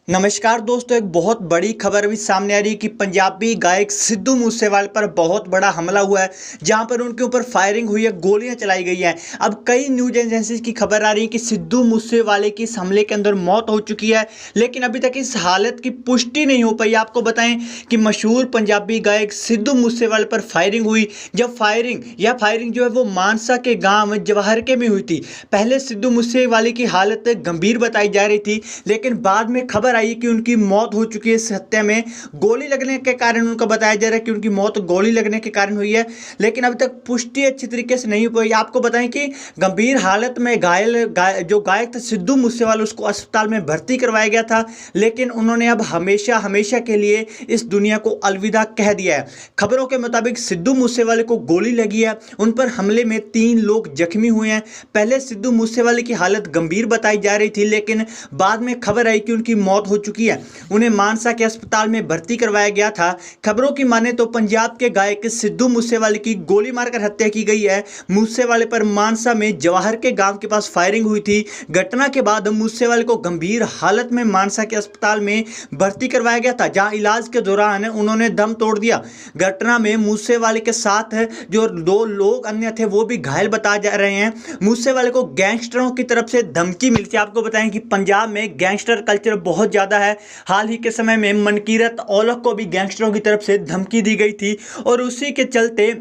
नमस्कार दोस्तों, एक बहुत बड़ी खबर अभी सामने आ रही है कि पंजाबी गायक सिद्धू मूसेवाले पर बहुत बड़ा हमला हुआ है, जहां पर उनके ऊपर फायरिंग हुई है, गोलियां चलाई गई हैं। अब कई न्यूज एजेंसीज की खबर आ रही है कि सिद्धू मूसेवाले की इस हमले के अंदर मौत हो चुकी है, लेकिन अभी तक इस हालत की पुष्टि नहीं हो पाई। आपको बताएं कि मशहूर पंजाबी गायक सिद्धू मूसेवाले पर फायरिंग हुई। जब फायरिंग जो है वो मानसा के गाँव जवाहरके में हुई थी। पहले सिद्धू मूसेवाले की हालत गंभीर बताई जा रही थी, लेकिन बाद में खबर आई कि उनकी मौत हो चुकी है। इस हत्या में गोली लगने के कारण उनका बताया जा रहा है कि उनकी मौत गोली लगने के कारण हुई है, लेकिन अभी तक पुष्टि अच्छी तरीके से नहीं हुई। आपको बताएं कि गंभीर हालत में जो गायक था सिद्धू मूसेवाला, उसको अस्पताल में भर्ती करवाया गया था, लेकिन उन्होंने अब हमेशा हमेशा के लिए इस दुनिया को अलविदा कह दिया है। खबरों के मुताबिक सिद्धू मूसेवाले को गोली लगी है। उन पर हमले में 3 लोग जख्मी हुए हैं। पहले सिद्धू मूसेवाले की हालत गंभीर बताई जा रही थी, लेकिन बाद में खबर आई कि उनकी मौत हो चुकी है। उन्हें मानसा के अस्पताल में भर्ती करवाया गया था। खबरों की माने तो पंजाब के गायक सिद्धू मूसेवाले की गोली मारकर हत्या की गई है। मूसेवाले पर मानसा में जवाहर के गांव के पास फायरिंग हुई थी। घटना के बाद मूसेवाले को गंभीर हालत में मानसा के अस्पताल में भर्ती करवाया गया था, जहां इलाज के दौरान उन्होंने दम तोड़ दिया। घटना में मूसेवाले के साथ जो 2 लोग अन्य थे वो भी घायल बताए जा रहे हैं। मूसेवाले को गैंगस्टरों की तरफ से धमकी मिली थी। आपको बताएं कि पंजाब में गैंगस्टर कल्चर बहुत ज्यादा है। हाल ही के समय में मनकीरत औलख को भी गैंगस्टरों की तरफ से धमकी दी गई थी, और उसी के चलते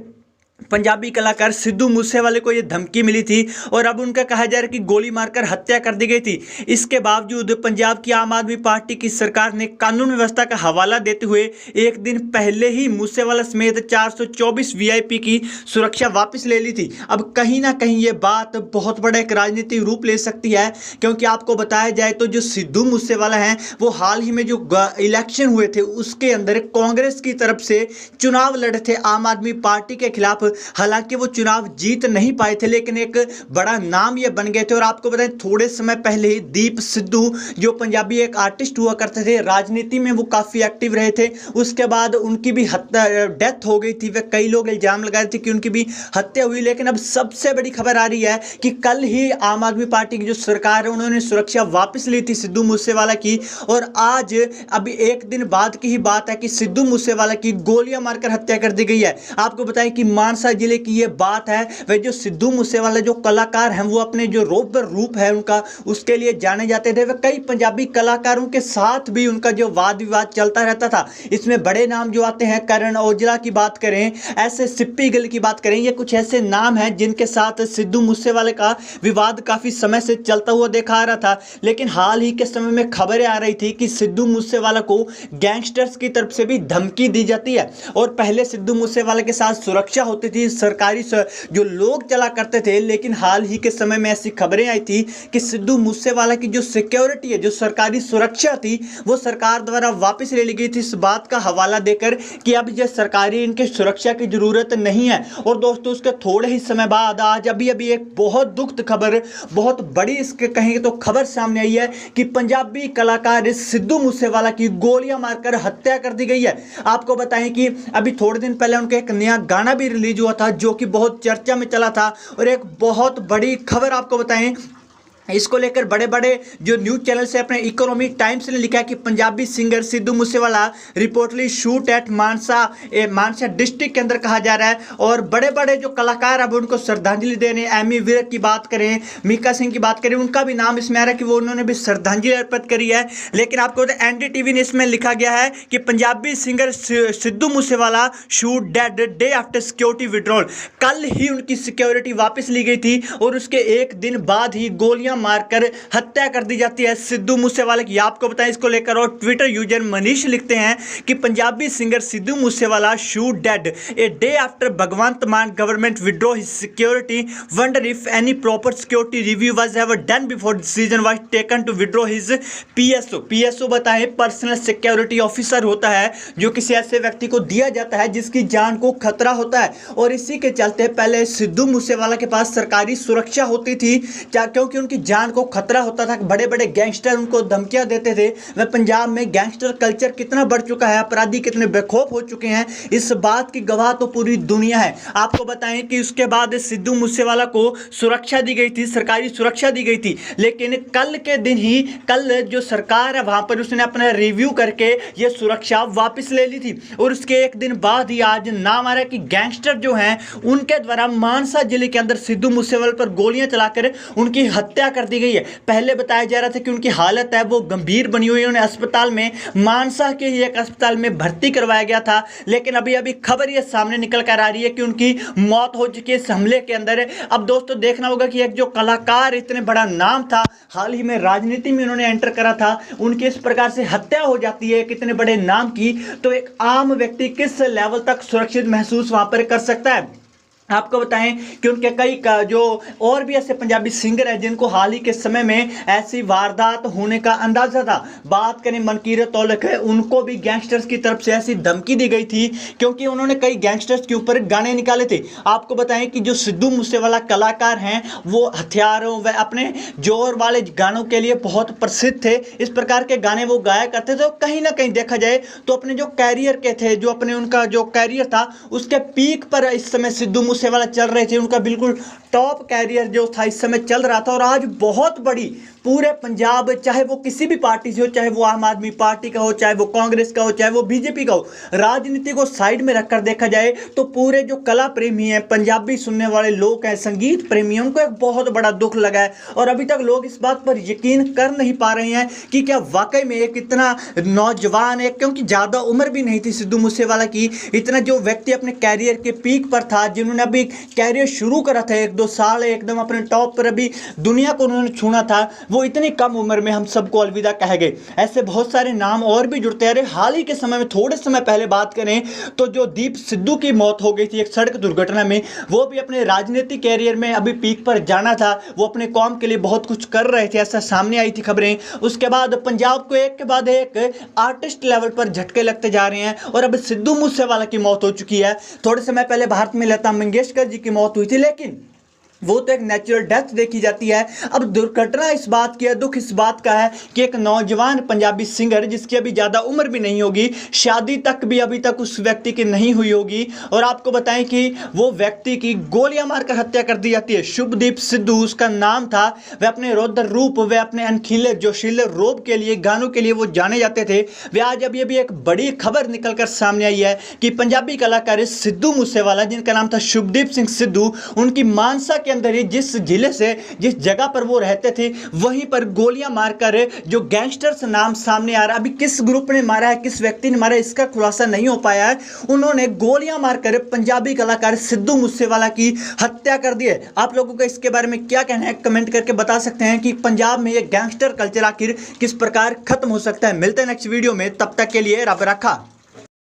पंजाबी कलाकार सिद्धू मूसेवाले को यह धमकी मिली थी, और अब उनका कहा जा रहा है कि गोली मारकर हत्या कर दी गई थी। इसके बावजूद पंजाब की आम आदमी पार्टी की सरकार ने कानून व्यवस्था का हवाला देते हुए एक दिन पहले ही मूसेवाला समेत 424 वीआईपी की सुरक्षा वापस ले ली थी। अब कहीं ना कहीं ये बात बहुत बड़ा एक राजनीतिक रूप ले सकती है, क्योंकि आपको बताया जाए तो जो सिद्धू मूसेवाला हैं वो हाल ही में जो इलेक्शन हुए थे उसके अंदर कांग्रेस की तरफ से चुनाव लड़े थे आम आदमी पार्टी के खिलाफ। हालांकि वो चुनाव जीत नहीं पाए थे, लेकिन एक बड़ा नाम ये बन गए थे। और आपको बताएं थोड़े समय पहले ही दीप सिद्धू जो पंजाबी एक आर्टिस्ट हुआ करते थे, राजनीति में वो काफी एक्टिव रहे थे। उसके बाद उनकी भी डेथ हो गई थी। वे कई लोग इल्जाम लगा रहे थे कि उनकी भी हत्या हुई, लेकिन अब सबसे बड़ी खबर आ रही है कि कल ही आम आदमी पार्टी की जो सरकार है उन्होंने सुरक्षा वापस ली थी सिद्धू मूसेवाला की, और आज अभी एक दिन बाद की ही बात है कि सिद्धू मूसेवाला की गोलियां मारकर हत्या कर दी गई है। आपको बताएं कि मानसा जिले की ये बात है। वे जो सिद्धू मूसेवाला जो कलाकार हैं वो अपने जो रूप है उनका, उसके लिए जाने जाते थे। वे कई पंजाबी कलाकारों के साथ भी उनका जो वाद विवाद चलता रहता था। इसमें बड़े नाम जो आते हैं, करण औजला की बात करें, ऐसे सिप्पी गिल की बात करें, ये कुछ ऐसे नाम हैं जिनके साथ सिद्धू मूसेवाले का विवाद काफी समय से चलता हुआ देखा आ रहा था। लेकिन हाल ही के समय में खबरें आ रही थी कि सिद्धू मूसेवाला को गैंगस्टर्स की तरफ से भी धमकी दी जाती है, और पहले सिद्धू मूसेवाला के साथ सुरक्षा होती थी, सरकारी जो लोग चला करते थे। लेकिन हाल ही के समय में ऐसी खबरें आई थी कि सिद्धू मूसेवाला की जो सिक्योरिटी है, जो सरकारी सुरक्षा थी, वो सरकार द्वारा वापस ले ली गई थी, इस बात का हवाला देकर कि अब ये सरकारी इनके सुरक्षा की जरूरत नहीं है। और दोस्तों उसके थोड़े ही समय बाद आज अभी एक बहुत दुखद खबर, बहुत बड़ी इसके कहेंगे तो खबर सामने आई है कि पंजाबी कलाकार सिद्धू मूसेवाला की गोलियां मारकर हत्या कर दी गई है। आपको बताएं कि अभी थोड़े दिन पहले उनका एक नया गाना भी रिलीज हुआ था जो कि बहुत चर्चा में चला था। और एक बहुत बड़ी खबर आपको बताएं, इसको लेकर बड़े बड़े जो न्यूज चैनल से अपने इकोनॉमिक टाइम्स ने लिखा कि Punjabi singer Sidhu Moosewala reportedly shoot at Mansa district के अंदर कहा जा रहा है। और बड़े बड़े जो कलाकार अब उनको श्रद्धांजलि दे रहे हैं। एमी विर्क की बात करें, मीका सिंह की बात करें, उनका भी नाम इसमें आ रहा है कि वो उन्होंने भी श्रद्धांजलि अर्पित करी है। लेकिन आपको एनडीटीवी ने इसमें लिखा गया है कि Punjabi singer Sidhu Moosewala shot dead day after security withdrawal. कल ही उनकी सिक्योरिटी वापस ली गई थी, और उसके एक दिन बाद ही गोलियां मारकर हत्या कर दी जाती है सिद्धू मूसेवाला की। आपको बताएं इसको लेकर, और ट्विटर यूजर मनीष लिखते हैं कि Punjabi singer Sidhu Moosewala shot dead a day after Bhagwant Mann government withdraw his security, wonder if any proper security review was ever done before decision was taken to withdraw his PSO बताएं पर्सनल सिक्योरिटी ऑफिसर होता है जो किसी ऐसे व्यक्ति को दिया जाता है जिसकी जान को खतरा होता है। और इसी के चलते पहले सिद्धू मूसेवाला के पास सरकारी सुरक्षा होती थी, क्योंकि उनकी जान को खतरा होता था, बड़े बड़े गैंगस्टर उनको धमकियां देते थे। वह पंजाब में गैंगस्टर कल्चर कितना बढ़ चुका है, अपराधी कितने बेखौफ हो चुके हैं, इस बात की गवाह तो पूरी दुनिया है। आपको बताएं कि उसके बाद सिद्धू मूसेवाला को सुरक्षा दी गई थी, सरकारी सुरक्षा दी गई थी, लेकिन कल के दिन ही कल जो सरकार है वहां पर उसने अपना रिव्यू करके ये सुरक्षा वापस ले ली थी। और उसके एक दिन बाद ही आज नाम आ रहा है कि गैंगस्टर जो हैं उनके द्वारा मानसा जिले के अंदर सिद्धू मूसेवाला पर गोलियां चलाकर उनकी हत्या कर दी गई है। पहले बताया जा रहा था कि उनकी हालत है वो गंभीर बनी हुई है, उन्हें अस्पताल में मानसा के ही एक अस्पताल में भर्ती करवाया गया था, लेकिन अभी खबर ये सामने निकल कर आ रही है कि उनकी मौत हो चुकी है इस हमले के अंदर। अब दोस्तों देखना होगा कि एक जो कलाकार इतने बड़ा नाम था, हाल ही में राजनीति में उन्होंने एंटर करा था, उनकी इस प्रकार से हत्या हो जाती है कितने बड़े नाम की, तो एक आम व्यक्ति किस लेवल तक सुरक्षित महसूस वहां पर कर सकता है। आपको बताएं कि उनके कई जो और भी ऐसे पंजाबी सिंगर हैं जिनको हाल ही के समय में ऐसी वारदात होने का अंदाजा था। बात करें मनकीरत औलख है, उनको भी गैंगस्टर्स की तरफ से ऐसी धमकी दी गई थी क्योंकि उन्होंने कई गैंगस्टर्स के ऊपर गाने निकाले थे। आपको बताएं कि जो सिद्धू मूसेवाला कलाकार हैं वो हथियारों व अपने जोर वाले गानों के लिए बहुत प्रसिद्ध थे। इस प्रकार के गाने वो गाया करते थे। तो कहीं ना कहीं देखा जाए तो अपने जो कैरियर के थे, जो अपने उनका जो कैरियर था उसके पीक पर इस समय सिद्धू मूसेवाला चल रहे थे। उनका बिल्कुल टॉप कैरियर जो था इस समय चल रहा था। और आज बहुत बड़ी पूरे पंजाब, चाहे वो किसी भी पार्टी से हो, चाहे वो आम आदमी पार्टी का हो, चाहे वो कांग्रेस का हो, चाहे वो बीजेपी का हो, राजनीति को साइड में रखकर देखा जाए तो पूरे जो कला प्रेमी हैं, पंजाबी सुनने वाले लोग हैं, संगीत प्रेमी हैं, उनको एक बहुत बड़ा दुख लगा है। और अभी तक लोग इस बात पर यकीन कर नहीं पा रहे हैं कि क्या वाकई में एक इतना नौजवान है, क्योंकि ज़्यादा उम्र भी नहीं थी सिद्धू मूसेवाला की, इतना जो व्यक्ति अपने कैरियर के पीक पर था, जिन्होंने अभी कैरियर शुरू करा था 1-2 साल एकदम अपने टॉप पर, अभी दुनिया को उन्होंने छूना था, वो इतनी कम उम्र में हम सबको अलविदा कह गए। ऐसे बहुत सारे नाम और भी जुड़ते हैं। हाल ही के समय में थोड़े समय पहले बात करें तो जो दीप सिद्धू की मौत हो गई थी एक सड़क दुर्घटना में, वो भी अपने राजनीतिक कैरियर में अभी पीक पर जाना था, वो अपने कौम के लिए बहुत कुछ कर रहे थे, ऐसा सामने आई थी खबरें। उसके बाद पंजाब को एक के बाद एक आर्टिस्ट लेवल पर झटके लगते जा रहे हैं और अब सिद्धू मूसेवाला की मौत हो चुकी है। थोड़े समय पहले भारत में लता मंगेशकर जी की मौत हुई थी, लेकिन वो तो एक नेचुरल डेथ देखी जाती है। अब दुर्घटना इस बात की है, दुख इस बात का है कि एक नौजवान पंजाबी सिंगर जिसकी अभी ज़्यादा उम्र भी नहीं होगी, शादी तक भी अभी तक उस व्यक्ति की नहीं हुई होगी, और आपको बताएं कि वो व्यक्ति की गोलियां मारकर हत्या कर दी जाती है। शुभदीप सिद्धू उसका नाम था। वह अपने रौद्र रूप, वह अपने अनखीले जोशीले रोब के लिए, गानों के लिए वो जाने जाते थे। वे आज अभी अभी एक बड़ी खबर निकल कर सामने आई है कि पंजाबी कलाकार सिद्धू मूसेवाला, जिनका नाम था शुभदीप सिंह सिद्धू, उनकी मानसा के अंदर ही जिस जिले से, जिस जगह पर वो रहते थे, वहीं पर गोलियां मारकर जो गैंगस्टर्स नाम सामने आ रहा है, अभी किस ग्रुप ने मारा है, किस व्यक्ति ने मारा है, इसका खुलासा नहीं हो पाया है। उन्होंने गोलियां मारकर पंजाबी कलाकार सिद्धू मूसेवाला की हत्या कर दी है। आप लोगों का इसके बारे में क्या कहना है, कमेंट करके बता सकते हैं कि पंजाब में ये गैंगस्टर कल्चर आखिर किस प्रकार खत्म हो सकता है। मिलते हैं नेक्स्ट वीडियो में, तब तक के लिए रब रखा।